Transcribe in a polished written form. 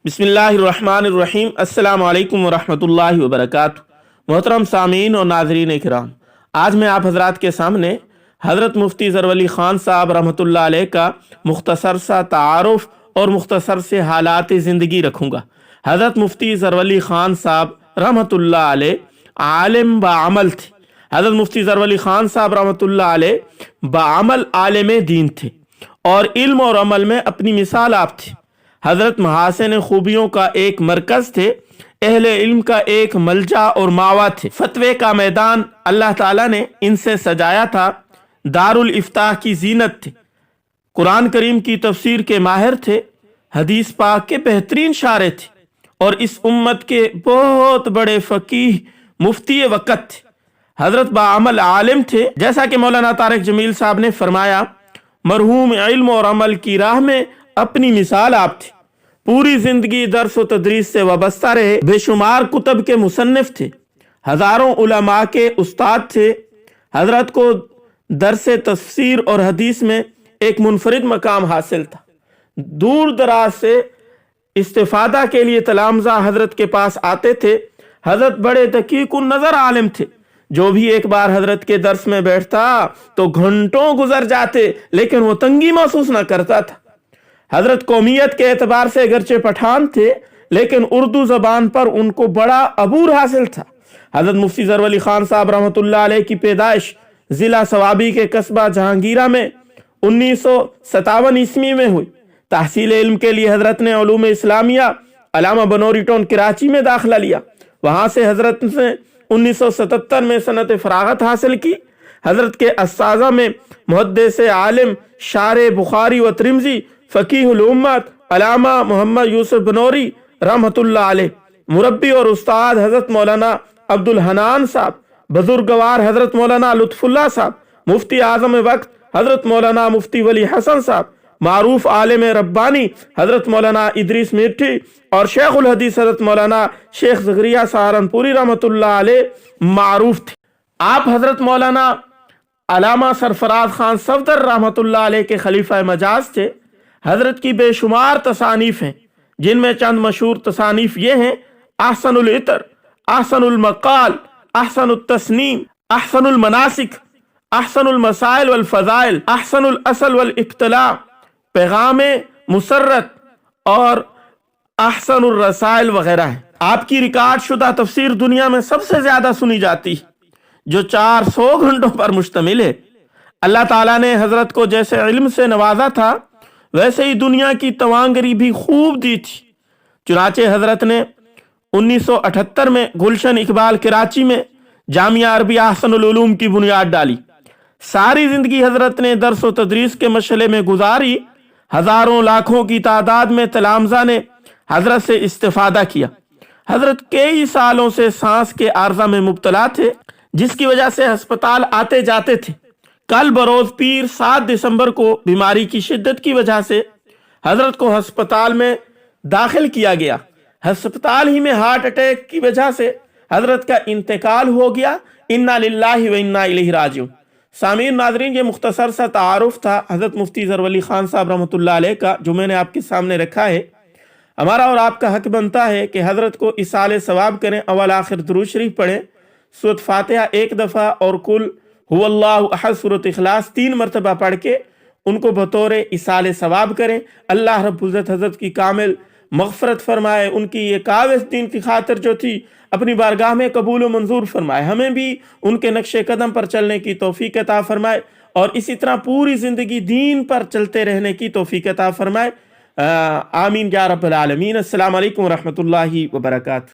बिस्मिल्लाहिर्रहमानिर्रहीम। अस्सलाम वालेकुम वरहमतुल्लाहि वबरकातुहू। मोहतरम सामीन और नाजरीन इकराम, आज मैं आप हजरात के सामने हज़रत मुफ्ती ज़रवली ख़ान साहब रहमतुल्लाह अलैह का मुख्तसर सा तारुफ़ और मुख्तसर से हालात ज़िंदगी रखूँगा। हज़रत मुफ्ती ज़रवली ख़ान साहब रहमतुल्लाह अलैह आलिम बाअमल थे। हज़रत मुफ्ती ज़रवली ख़ान साहब रहमतुल्लाह अलैह बाअमल आलिम दीन थे और इल्म और अमल में अपनी मिसाल आप थे। हज़रत महासिन खूबियों का एक मरकज़ थे, अहले इल्म का एक मलजा और मावा थे। फतवे का मैदान अल्लाह ताला ने इनसे सजाया था। दारुल इफ्ताह की जीनत थे। कुरान करीम की तफसीर के माहिर थे। हदीस पाक के बेहतरीन शारे थे और इस उम्मत के बहुत बड़े फ़कीह मुफ्ती वक़्त थे। हज़रत बाअमल आलिम थे। जैसा कि मौलाना तारिक जमील साहब ने फरमाया, मरहूम इल्म और अमल की राह में अपनी मिसाल आप थे। पूरी जिंदगी दर्स व तदरीस से वाबस्ता रहे। बेशुमार कुतब के मुसन्निफ थे। हज़ारों उलमा के उस्ताद थे। हजरत को दरस तफसीर और हदीस में एक मुनफरिद मकाम हासिल था। दूर दराज से इस्तिफादा के लिए तलामजा हजरत के पास आते थे। हजरत बड़े दकीकुन नजर आलिम थे। जो भी एक बार हजरत के दर्स में बैठता तो घंटों गुजर जाते, लेकिन वो तंगी महसूस न करता था। हजरत कौमियत के एतबार से अगरचे पठान थे, लेकिन उर्दू जबान पर उनको बड़ा अबूर हासिल था। हजरत मुफ्ती ज़रवली ख़ान साहब रहमतुल्लाह अलैह की पैदाइश ज़िला सवाबी के कस्बा जहांगीरा में 1957 ईस्वी में हुई। तहसील इल्म के लिए हजरत ने उलूम इस्लामिया अलामा बनोरी टाउन कराची में दाखिला लिया। वहाँ से हजरत ने 1977 में सनत फरागत हासिल की। हजरत के अस्ताज़ा में मुहद्दिस आलिम शारे बुखारी व तिरमिज़ी फ़कीहुल उम्मत अलामा मोहम्मद यूसुफ बनोरी रहमतुल्लाह अलैह, मुरब्बी और उस्ताद हजरत मौलाना अब्दुल हनान साहब, बुजुर्गवार हजरत मौलाना लुत्फुल्लाह साहब, मुफ्ती आज़म वक्त हजरत मौलाना मुफ्ती वली हसन साहब, मारूफ आलिम रब्बानी हजरत मौलाना इदरीस मिर्ठी और शेखुल हदीस हजरत मौलाना शेख ज़करिया सहारनपुरी रहमतुल्लाह अलैह मारूफ थे। आप हजरत मौलाना अलामा सरफराज खान सफदर रहमतुल्लाह अलैह के खलीफा मजाज थे। हजरत की बेशुमार तसानीफ हैं, जिनमें चंद मशहूर तसानीफ ये हैं: अहसनुल इतर, अहसनुल मकाल, अहसनुल तस्नीम, अहसनुल मनासिक, अहसनुल मसाइल वल फजाइल, अहसनुल असल वल इब्तला, पैगाम मुसर्रत और अहसनुल रसाइल वगैरह है। आपकी रिकॉर्ड शुदा तफसीर दुनिया में सबसे ज्यादा सुनी जाती है, जो 400 घंटों पर मुश्तमिल है। अल्लाह ताला ने हजरत को जैसे इल्म से नवाजा था, वैसे ही दुनिया की तवांगरी भी खूब दी थी। चुनाचे हजरत ने 1978 में गुलशन इकबाल कराची में जामिया अरबिया अहसनुल उलूम की बुनियाद डाली। सारी जिंदगी हजरत ने दर्स व तदरीस के मशले में गुजारी। हजारों लाखों की तादाद में तलामजा ने हजरत से इस्तिफादा किया। हजरत कई सालों से सांस के आर्जा में मुब्तला थे, जिसकी वजह से अस्पताल आते जाते थे। कल बरोज पीर 7 दिसंबर को बीमारी की शिद्दत की वजह से हजरत को अस्पताल में दाखिल किया गया। अस्पताल ही में हार्ट अटैक की वजह से हजरत का इंतकाल हो गया। इन्ना लिल्लाहि व इन्ना इलैहि राजिऊन। सामीन नाजरीन, ये मुख्तसर सा तारुफ था हजरत मुफ्ती ज़रवली ख़ान साहब रहमतुल्लाह अलैह का, जो मैंने आपके सामने रखा है। हमारा और आपका हक बनता है कि हजरत को इसाले सवाब करें, अवल आखिर दुरूद शरीफ पढ़ें, सूरत फातिहा एक दफ़ा और कुल हुवल्लाहु अहद सूरत इखलास 3 मरतबा पढ़ के उनको बतौर इसाले सवाब करें। अल्लाह रब्बुल इज़्ज़त हजरत की कामिल मग़फ़रत फरमाए, उनकी ये काविज़ दीन की खातिर जो थी अपनी बारगाह में कबूल व मंजूर फरमाए। हमें भी उनके नक्शे कदम पर चलने की तौफीक अता फरमाए और इसी तरह पूरी ज़िंदगी दीन पर चलते रहने की तौफीक अता फरमाए। आमीन या रब्बल आलमीन। अस्सलामु अलैकुम व रहमतुल्लाहि व बरकातुहू।